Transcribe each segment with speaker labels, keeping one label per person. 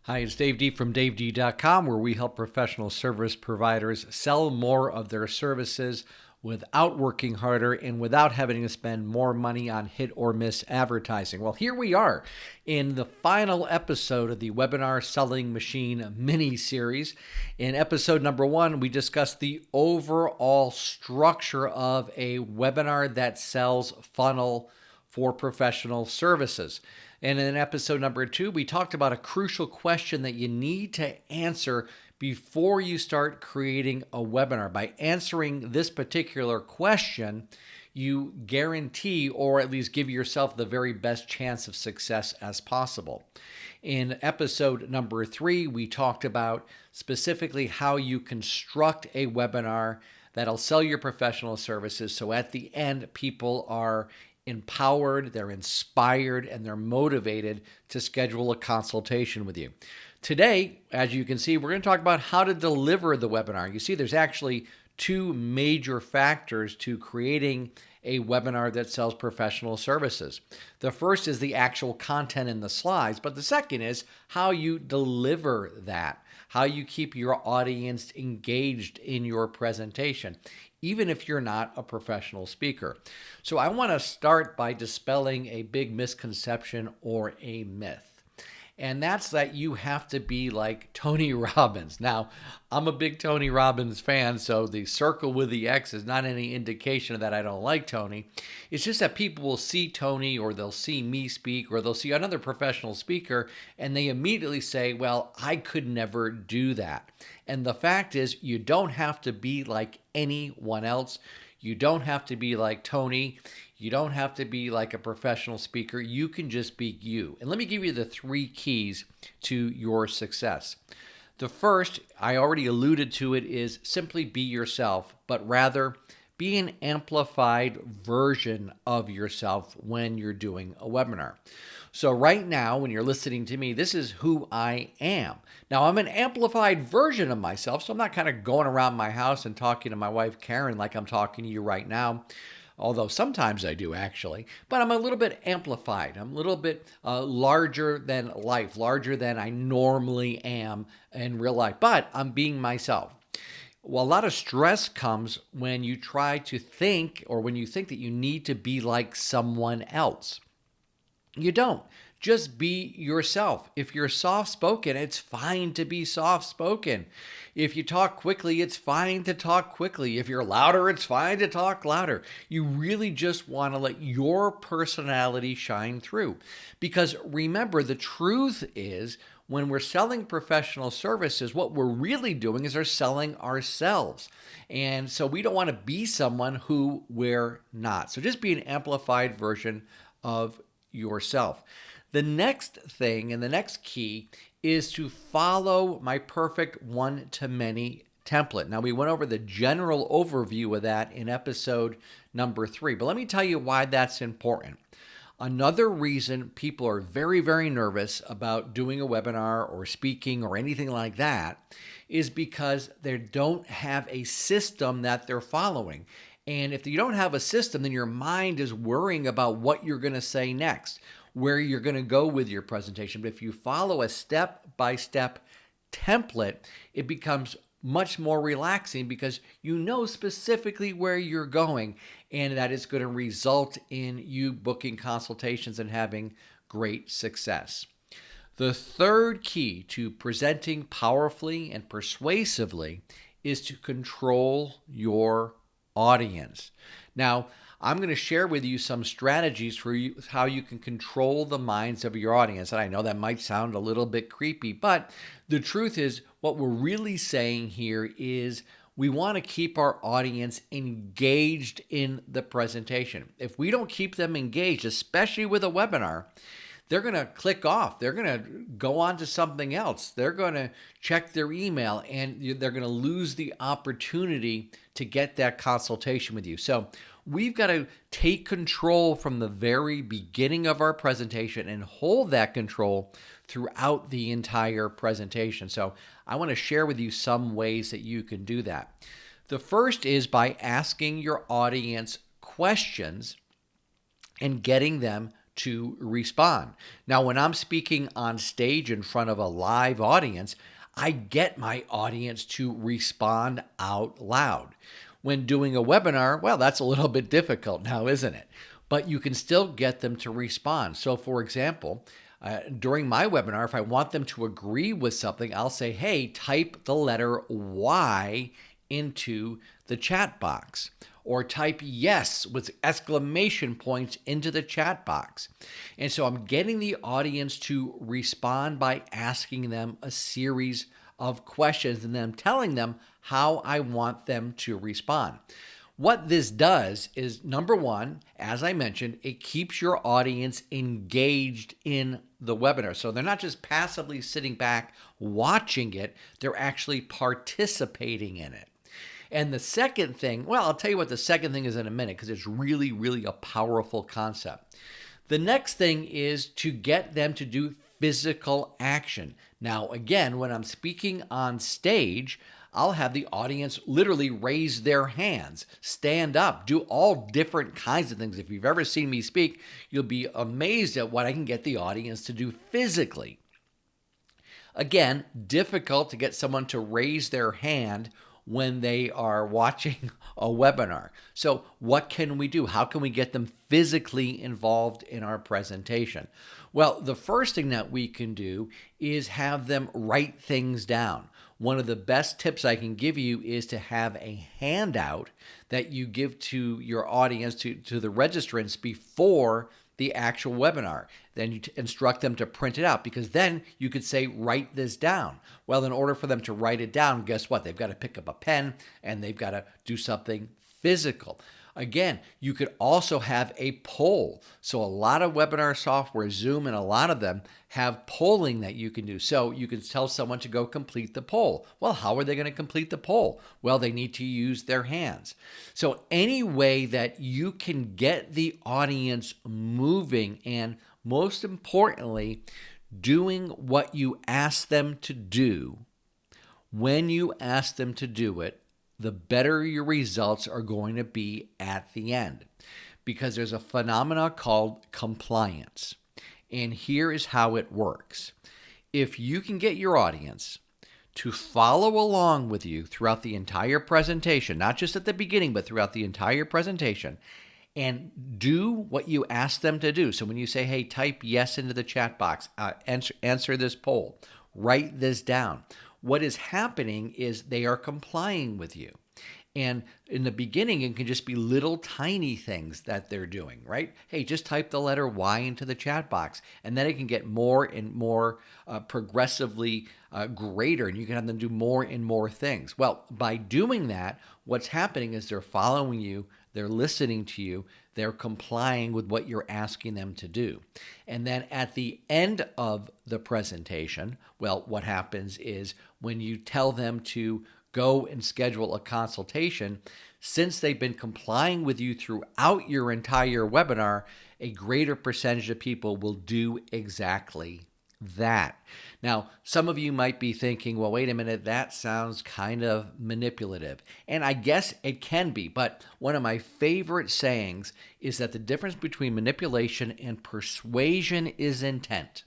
Speaker 1: Hi, it's Dave D from DaveD.com, where we help professional service providers sell more of their services without working harder and without having to spend more money on hit or miss advertising. Well, here we are in the final episode of the Webinar Selling Machine mini series. In episode number 1, we discussed the overall structure of a webinar that sells funnel for professional services. And in episode number 2, we talked about a crucial question that you need to answer before you start creating a webinar. By answering this particular question, you guarantee or at least give yourself the very best chance of success as possible. In episode number 3, we talked about specifically how you construct a webinar that'll sell your professional services. So at the end, people are empowered, they're inspired, and they're motivated to schedule a consultation with you. Today, as you can see, we're going to talk about how to deliver the webinar. You see, there's actually 2 major factors to creating a webinar that sells professional services. The first is the actual content in the slides, but the second is how you deliver that, how you keep your audience engaged in your presentation, even if you're not a professional speaker. So I want to start by dispelling a big misconception or a myth. And that's that you have to be like Tony Robbins. Now, I'm a big Tony Robbins fan, so the circle with the X is not any indication that I don't like Tony. It's just that people will see Tony, or they'll see me speak, or they'll see another professional speaker, and they immediately say, well, I could never do that. And the fact is, you don't have to be like anyone else. You don't have to be like Tony. You don't have to be like a professional speaker. You can just be you. And let me give you the 3 keys to your success. The first, I already alluded to it, is simply be yourself, but rather be an amplified version of yourself when you're doing a webinar. So right now, when you're listening to me, this is who I am. Now, I'm an amplified version of myself, so I'm not kind of going around my house and talking to my wife, Karen, like I'm talking to you right now. Although sometimes I do actually, but I'm a little bit amplified. I'm a little bit larger than life, larger than I normally am in real life, but I'm being myself. Well, a lot of stress comes when you try to think, or when you think that you need to be like someone else. You don't. Just be yourself. If you're soft-spoken, it's fine to be soft-spoken. If you talk quickly, it's fine to talk quickly. If you're louder, it's fine to talk louder. You really just want to let your personality shine through. Because remember, the truth is, when we're selling professional services, what we're really doing is we're selling ourselves. And so we don't want to be someone who we're not. So just be an amplified version of yourself. The next thing and the next key is to follow my perfect one-to-many template. Now, we went over the general overview of that in episode number 3, but let me tell you why that's important. Another reason people are very, very nervous about doing a webinar or speaking or anything like that is because they don't have a system that they're following. And if you don't have a system, then your mind is worrying about what you're going to say next, where you're going to go with your presentation. But if you follow a step-by-step template, it becomes much more relaxing because you know specifically where you're going, and that is going to result in you booking consultations and having great success. The third key to presenting powerfully and persuasively is to control your audience. Now, I'm going to share with you some strategies for you, how you can control the minds of your audience. And I know that might sound a little bit creepy, but the truth is, what we're really saying here is we want to keep our audience engaged in the presentation. If we don't keep them engaged, especially with a webinar, they're going to click off. They're going to go on to something else. They're going to check their email, and they're going to lose the opportunity to get that consultation with you. So we've got to take control from the very beginning of our presentation and hold that control throughout the entire presentation. So I want to share with you some ways that you can do that. The first is by asking your audience questions and getting them to respond. Now, when I'm speaking on stage in front of a live audience, I get my audience to respond out loud. When doing a webinar, well, that's a little bit difficult now, isn't it? But you can still get them to respond. So, for example, during my webinar, if I want them to agree with something, I'll say, hey, type the letter Y into the chat box, or type yes with exclamation points into the chat box. And so I'm getting the audience to respond by asking them a series of questions and then telling them how I want them to respond. What this does is, number one, as I mentioned, it keeps your audience engaged in the webinar. So they're not just passively sitting back watching it, they're actually participating in it. And the second thing, well, I'll tell you what the second thing is in a minute, because it's really, really a powerful concept. The next thing is to get them to do physical action. Now, again, when I'm speaking on stage, I'll have the audience literally raise their hands, stand up, do all different kinds of things. If you've ever seen me speak, you'll be amazed at what I can get the audience to do physically. Again, difficult to get someone to raise their hand when they are watching a webinar. So what can we do? How can we get them physically involved in our presentation? Well, the first thing that we can do is have them write things down. One of the best tips I can give you is to have a handout that you give to your audience, to the registrants before the actual webinar. Then you instruct them to print it out, because then you could say, write this down. Well, in order for them to write it down, guess what? They've got to pick up a pen and they've got to do something physical. Again, you could also have a poll. So a lot of webinar software, Zoom and a lot of them, have polling that you can do. So you can tell someone to go complete the poll. Well, how are they going to complete the poll? Well, they need to use their hands. So any way that you can get the audience moving, and most importantly, doing what you ask them to do when you ask them to do it, the better your results are going to be at the end. Because there's a phenomena called compliance. And here is how it works. If you can get your audience to follow along with you throughout the entire presentation, not just at the beginning, but throughout the entire presentation, and do what you ask them to do. So when you say, hey, type yes into the chat box, answer this poll, write this down, what is happening is they are complying with you. And in the beginning, it can just be little tiny things that they're doing, right? Hey, just type the letter Y into the chat box. And then it can get more and more progressively greater, and you can have them do more and more things. Well, by doing that, what's happening is they're following you, they're listening to you, they're complying with what you're asking them to do. And then at the end of the presentation, well, what happens is when you tell them to go and schedule a consultation, since they've been complying with you throughout your entire webinar, a greater percentage of people will do exactly that. Now, some of you might be thinking, well, wait a minute, that sounds kind of manipulative. And I guess it can be, but one of my favorite sayings is that the difference between manipulation and persuasion is intent.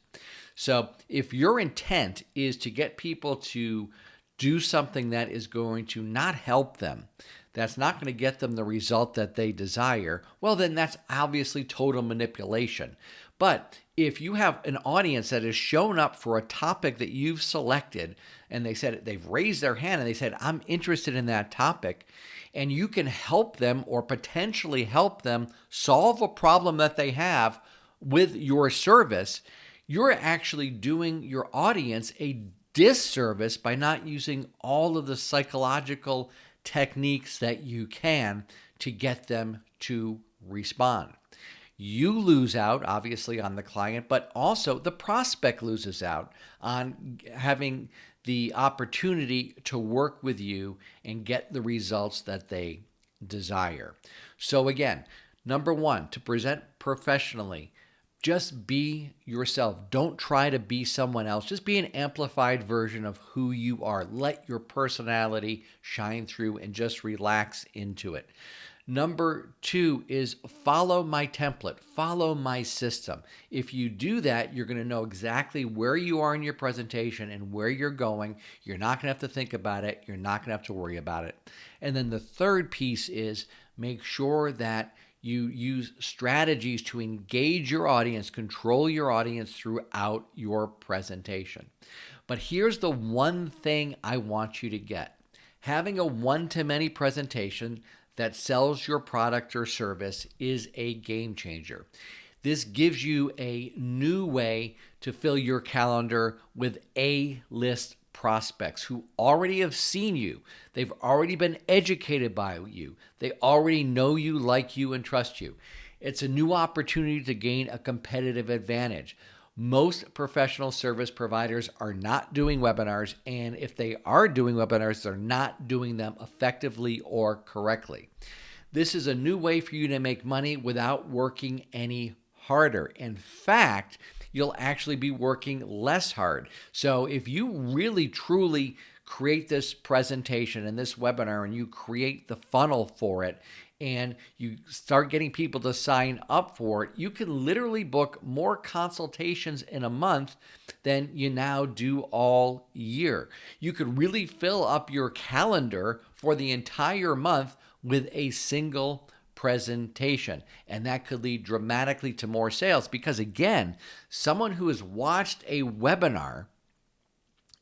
Speaker 1: So if your intent is to get people to do something that is going to not help them, that's not going to get them the result that they desire, well, then that's obviously total manipulation. But if you have an audience that has shown up for a topic that you've selected, and they've raised their hand and they said, I'm interested in that topic, and you can help them or potentially help them solve a problem that they have with your service, you're actually doing your audience a disservice by not using all of the psychological techniques that you can to get them to respond. You lose out, obviously, on the client, but also the prospect loses out on having the opportunity to work with you and get the results that they desire. So again, number one, to present professionally, just be yourself. Don't try to be someone else. Just be an amplified version of who you are. Let your personality shine through and just relax into it. Number 2 is follow my template, follow my system. If you do that, you're going to know exactly where you are in your presentation and where you're going. You're not going to have to think about it. You're not going to have to worry about it. And then the third piece is make sure that you use strategies to engage your audience, control your audience throughout your presentation. But here's the one thing I want you to get. Having a one-to-many presentation that sells your product or service is a game changer. This gives you a new way to fill your calendar with A-list prospects who already have seen you. They've already been educated by you. They already know you, like you, and trust you. It's a new opportunity to gain a competitive advantage. Most professional service providers are not doing webinars, and if they are doing webinars, they're not doing them effectively or correctly. This is a new way for you to make money without working any harder. In fact, you'll actually be working less hard. So if you really truly create this presentation and this webinar and you create the funnel for it and you start getting people to sign up for it, you can literally book more consultations in a month than you now do all year. You could really fill up your calendar for the entire month with a single presentation. And that could lead dramatically to more sales because, again, someone who has watched a webinar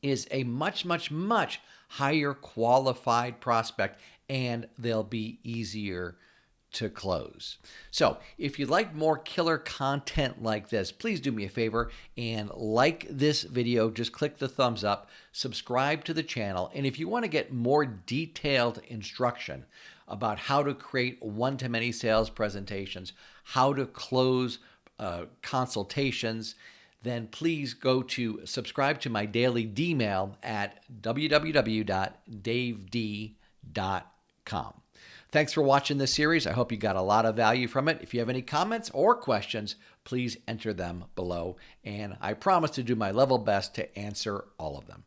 Speaker 1: is a much, much, much higher qualified prospect, and they'll be easier to close. So if you'd like more killer content like this, please do me a favor and like this video. Just click the thumbs up, subscribe to the channel, and if you want to get more detailed instruction about how to create one-to-many sales presentations, how to close consultations, then please go to subscribe to my daily D-mail at www.daved.com. Thanks for watching this series. I hope you got a lot of value from it. If you have any comments or questions, please enter them below, and I promise to do my level best to answer all of them.